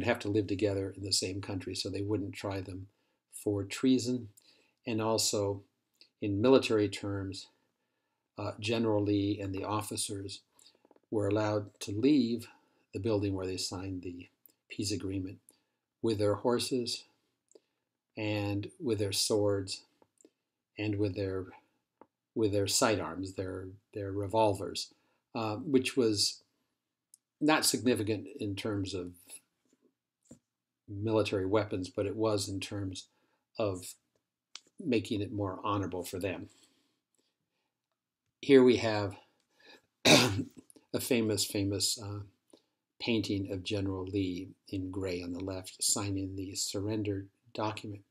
have to live together in the same country, so they wouldn't try them for treason. And also, in military terms, General Lee and the officers were allowed to leave the building where they signed the peace agreement with their horses and with their swords and with their sidearms, their revolvers, which was not significant in terms of military weapons, but it was in terms of making it more honorable for them. Here we have a famous painting of General Lee in gray on the left, signing the surrender document.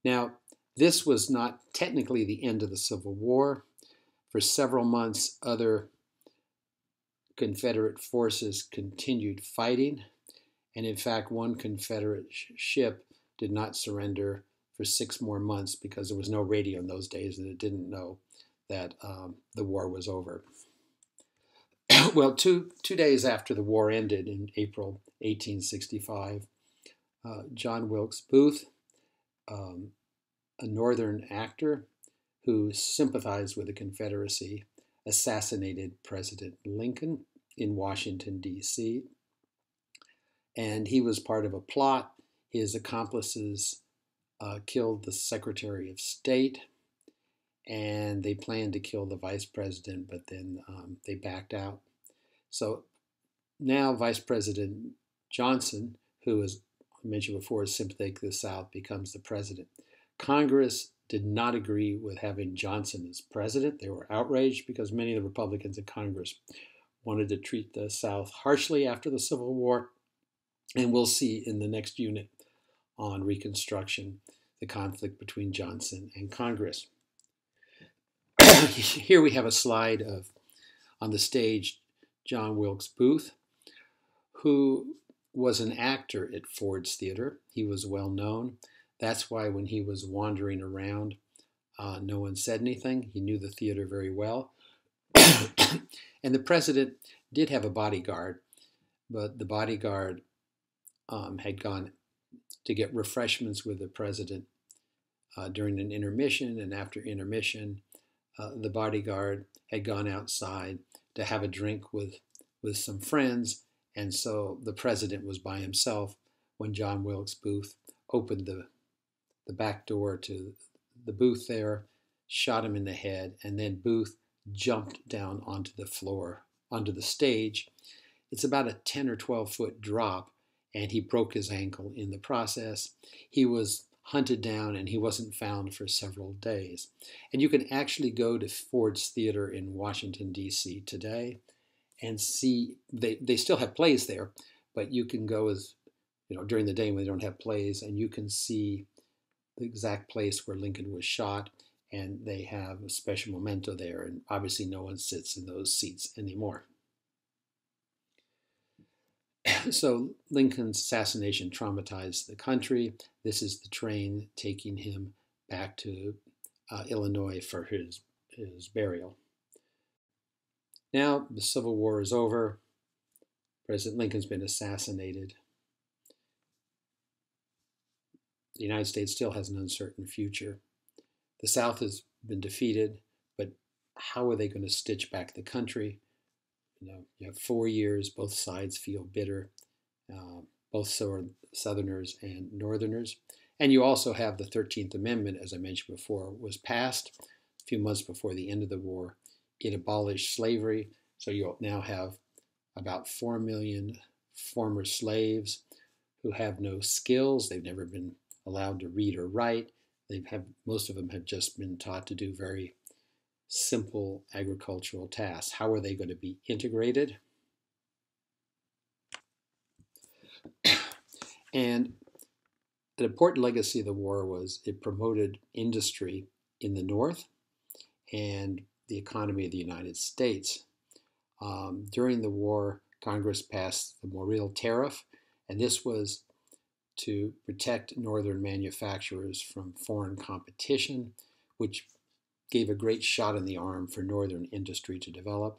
Now, this was not technically the end of the Civil War. For several months, other Confederate forces continued fighting, and in fact, one Confederate ship did not surrender for 6 more months because there was no radio in those days, and it didn't know that the war was over. Well, two days after the war ended in April 1865, John Wilkes Booth, a Northern actor who sympathized with the Confederacy, assassinated President Lincoln in Washington, D.C. And he was part of a plot. His accomplices killed the Secretary of State, and they planned to kill the Vice President, but then they backed out. So now Vice President Johnson, who, as I mentioned before, is sympathetic to the South, becomes the president. Congress did not agree with having Johnson as president. They were outraged because many of the Republicans in Congress wanted to treat the South harshly after the Civil War. And we'll see in the next unit on Reconstruction the conflict between Johnson and Congress. Here we have a slide of, on the stage, John Wilkes Booth, who was an actor at Ford's Theater. He was well known. That's why when he was wandering around, no one said anything. He knew the theater very well. And the president did have a bodyguard, but the bodyguard had gone to get refreshments with the president during an intermission, and after intermission, the bodyguard had gone outside to have a drink with some friends, and so the president was by himself when John Wilkes Booth opened the back door to the booth there, shot him in the head, and then Booth jumped down onto the floor, onto the stage. It's about a 10 or 12-foot drop, and he broke his ankle in the process. He was hunted down, and he wasn't found for several days. And you can actually go to Ford's Theater in Washington, D.C. today and see, they still have plays there, but you can go as, during the day when they don't have plays, and you can see the exact place where Lincoln was shot, and they have a special memento there, and obviously no one sits in those seats anymore. So Lincoln's assassination traumatized the country. This is the train taking him back to Illinois for his burial. Now the Civil War is over. President Lincoln's been assassinated. The United States still has an uncertain future. The South has been defeated, but how are they going to stitch back the country? You have 4 years, both sides feel bitter, both Southerners and Northerners. And you also have the 13th Amendment, as I mentioned before, was passed a few months before the end of the war. It abolished slavery, so you'll now have about 4 million former slaves who have no skills. They've never been allowed to read or write. Most of them have just been taught to do very simple agricultural tasks. How are they going to be integrated? And an important legacy of the war was it promoted industry in the North and the economy of the United States. During the war, Congress passed the Morrill Tariff, and this was to protect Northern manufacturers from foreign competition, which gave a great shot in the arm for Northern industry to develop.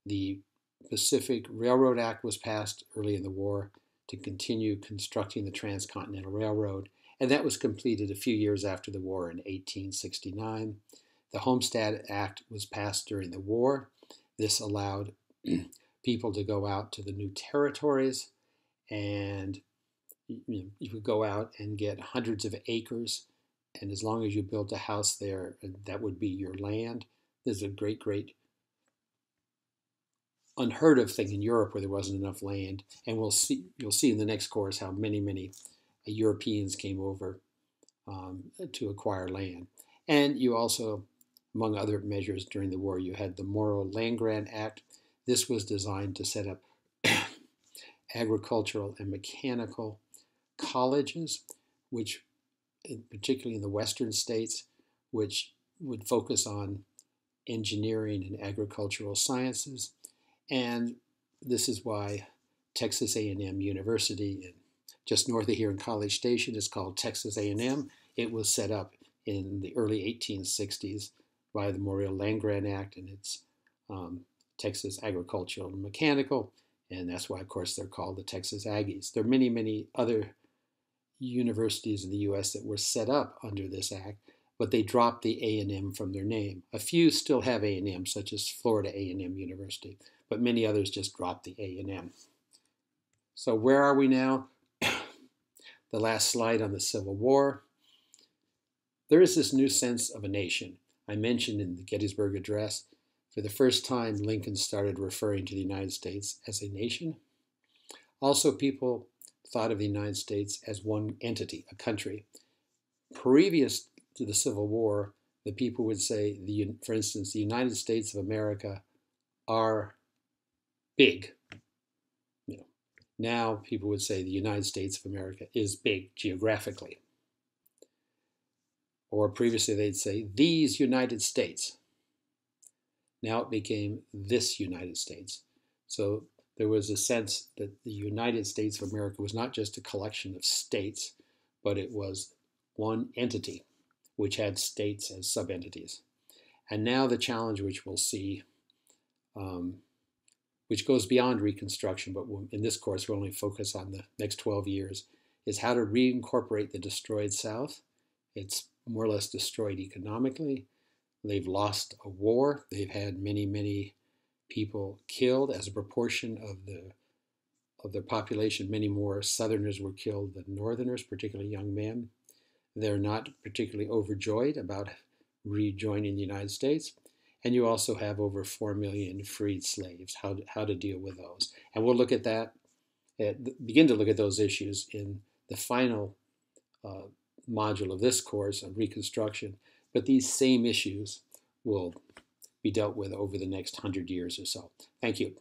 The Pacific Railroad Act was passed early in the war to continue constructing the Transcontinental Railroad, and that was completed a few years after the war in 1869. The Homestead Act was passed during the war. This allowed people to go out to the new territories, and you could go out and get hundreds of acres, and as long as you built a house there, that would be your land. There's a great unheard of thing in Europe where there wasn't enough land, and you'll see in the next course how many Europeans came over to acquire land. And you also, among other measures during the war, you had the Morrill Land Grant Act. This was designed to set up agricultural and mechanical colleges, which, particularly in the western states, which would focus on engineering and agricultural sciences. And this is why Texas A&M University, just north of here in College Station, is called Texas A&M. It was set up in the early 1860s by the Morrill Land Grant Act, and it's Texas Agricultural and Mechanical, and that's why, of course, they're called the Texas Aggies. There are many other universities in the U.S. that were set up under this act, but they dropped the A&M from their name. A few still have A&M, such as Florida A&M University, but many others just dropped the A&M. So where are we now? The last slide on the Civil War. There is this new sense of a nation. I mentioned in the Gettysburg Address For the first time, Lincoln started referring to the United States as a nation. Also, people thought of the United States as one entity, a country. Previous to the Civil War, the people would say, for instance, the United States of America are big. Now people would say the United States of America is big geographically. Or previously they'd say these United States. Now it became this United States. So there was a sense that the United States of America was not just a collection of states, but it was one entity, which had states as sub-entities. And now the challenge, which we'll see, which goes beyond Reconstruction, but in this course we'll only focus on the next 12 years, is how to reincorporate the destroyed South. It's more or less destroyed economically. They've lost a war. They've had many, many people killed as a proportion of their population. Many more Southerners were killed than Northerners, particularly young men. They're not particularly overjoyed about rejoining the United States. And you also have over 4 million freed slaves, how to deal with those. And we'll look at that, begin to look at those issues in the final module of this course on Reconstruction. But these same issues will be dealt with over the next 100 years or so. Thank you.